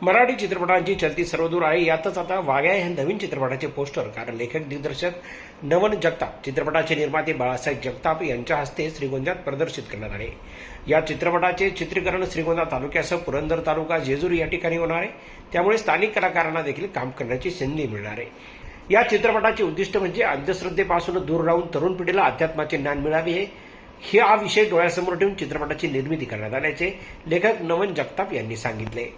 मराठी चित्रपटांची चलती सर्वदूर आहे. यातच आता वाघ्या या नवीन चित्रपटाचे पोस्टर कारण लेखक दिग्दर्शक नवन जगताप, चित्रपटाचे निर्माते बाळासाहेब जगताप यांच्या हस्ते श्रीगोंद्यात प्रदर्शित करण्यात आले. या चित्रपटाचे चित्रीकरण श्रीगोंदा तालुक्यासह पुरंदर तालुका, जेजुरी या ठिकाणी होणार आहे. त्यामुळे स्थानिक कलाकारांना देखील काम करण्याची संधी मिळणार आहे. या चित्रपटाचे उद्दिष्ट म्हणजे अंधश्रद्धेपासून दूर राहून तरुण पिढीला अध्यात्माचे ज्ञान मिळावे हा विषय डोळ्यासमोर ठेवून चित्रपटाची निर्मिती करण्यात आल्याचे लेखक नवन जगताप यांनी सांगितले.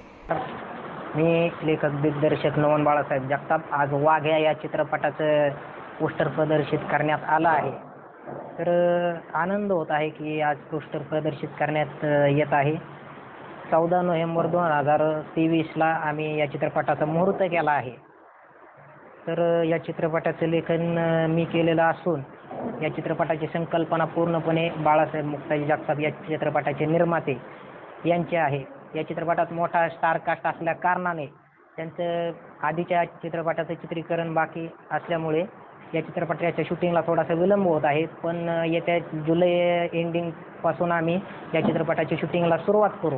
मी लेखक दिग्दर्शक नवन बाळासाहेब जगताप. आज वाघ्या या चित्रपटाचं पोस्टर प्रदर्शित करण्यात आलं आहे. तर आनंद होत आहे की आज पोस्टर प्रदर्शित करण्यात येत आहे. 14 नोव्हेंबर 2023ला आम्ही या चित्रपटाचा मुहूर्त केला आहे. तर या चित्रपटाचं लेखन मी केलेलं असून या चित्रपटाची संकल्पना पूर्णपणे बाळासाहेब मुक्ताजी जगताप या चित्रपटाचे निर्माते यांचे आहे. या चित्रपटात मोठा स्टार कास्ट असल्या कारणाने त्यांचं आधीच्या चित्रपटाचं चित्रीकरण बाकी असल्यामुळे या चित्रपटाच्या शूटिंगला थोडासा विलंब होत आहे. पण येत्या जुलै एंडिंगपासून आम्ही या चित्रपटाच्या शूटिंगला सुरुवात करू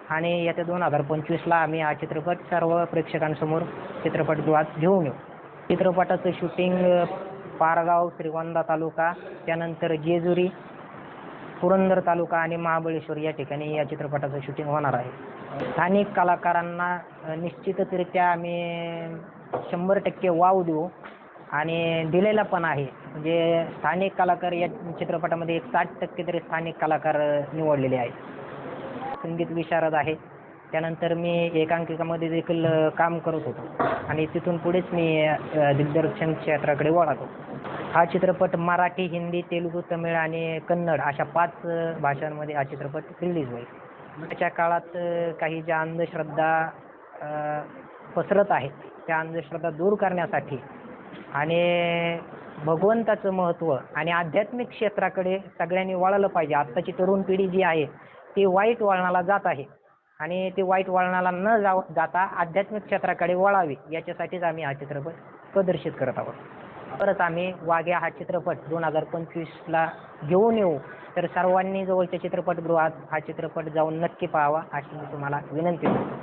आणि येत्या 2025ला आम्ही हा चित्रपट सर्व प्रेक्षकांसमोर चित्रपटगृहात घेऊन येऊ. चित्रपटाचं शूटिंग पारगाव, श्रीगोंदा तालुका, त्यानंतर जेजुरी, पुरंदर तालुका आणि महाबळेश्वर या ठिकाणी या चित्रपटाचं शूटिंग होणार आहे. स्थानिक कलाकारांना निश्चितरित्या आम्ही 100% वाव देऊ आणि दिलेला पण आहे. म्हणजे स्थानिक कलाकार या चित्रपटामध्ये 60% तरी स्थानिक कलाकार निवडलेले आहेत. संगीत विशारद आहे. त्यानंतर मी एकांकिकामध्ये देखील काम करत होतो आणि तिथून पुढेच मी दिग्दर्शन क्षेत्राकडे वळालो. हा चित्रपट मराठी, हिंदी, तेलुगू, तमिळ आणि कन्नड अशा 5 भाषांमध्ये हा चित्रपट रिलीज होईल. त्याच्या काळात काही ज्या अंधश्रद्धा पसरत आहेत त्या अंधश्रद्धा दूर करण्यासाठी आणि भगवंताचं महत्त्व आणि आध्यात्मिक क्षेत्राकडे सगळ्यांनी वळालं पाहिजे. आत्ताची तरुण पिढी जी आहे ती वाईट वळणाला जात आहे आणि ते वाईट वळणाला न जाता आध्यात्मिक क्षेत्राकडे वळावी याच्यासाठीच आम्ही हा चित्रपट प्रदर्शित करत आहोत. परत आम्ही वाघ्या हा चित्रपट 2025ला घेऊन येऊ. तर सर्वांनी जवळच्या चित्रपटगृहात हा चित्रपट जाऊन नक्की पाहावा अशी मी तुम्हाला विनंती करतो.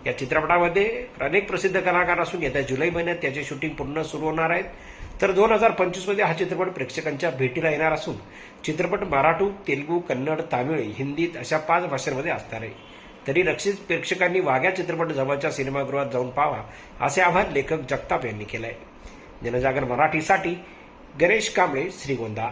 या चित्रपटामध्ये अनेक प्रसिद्ध कलाकार असून येत्या जुलै महिन्यात त्याचे शूटिंग पूर्ण सुरू होणार आहेत. तर 2025मध्ये हा चित्रपट प्रेक्षकांच्या भेटीला येणार असून चित्रपट मराठी, तेलुगू, कन्नड, तामिळ, हिंदी अशा 5 भाषांमध्ये असणार आहे. तरी रक्षित प्रेक्षकांनी वाघ्या चित्रपट जवळच्या सिनेमागृहात जाऊन पाहावा असे आवाहन लेखक जगताप यांनी केलं आहे. जनजागर मराठीसाठी गणेश कांबळे, श्रीगोंदा.